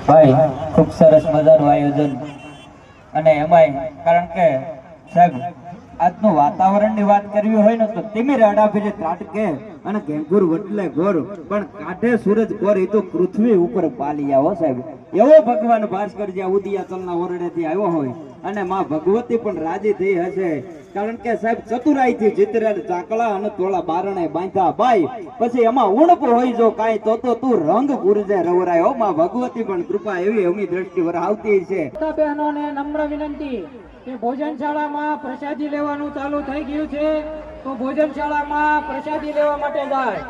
ભાઈ ખૂબ સરસ મજાનું આયોજન અને એમાંય કારણ કે સાહેબ આજનું વાતાવરણની વાત કરવી હોય ને તો તિમિર અડાભીરે ત્રાટકે અને ઘેંઘુર વટલે ઘોર પણ કાઢે સૂરજ કોર એ તો પૃથ્વી ઉપર પાલી આવો સાહેબ એવો ભગવાન ભાસ્કર જ્યાં ઉદિયાચલના ઓરડેથી આવ્યો હોય અને માં ભગવતી પણ રાજી થઈ હશે કારણ કે સાહેબ ચતુરાઈથી જીતરેલ ચાકળા અને તોળા બારણે બાંધા બાઈ પછી એમાં ઉણપ હોય જો કાંઈ તો તું રંગ ગુરજે રવરાયો માં ભગવતી પણ કૃપા એવી એમની દ્રષ્ટિ વરાવતી છે. બહેનોને નમ્ર વિનંતી કે ભોજનશાળામાં પ્રસાદી લેવાનું ચાલુ થઈ ગયું છે તો ભોજનશાળામાં પ્રસાદી લેવા માટે જાય.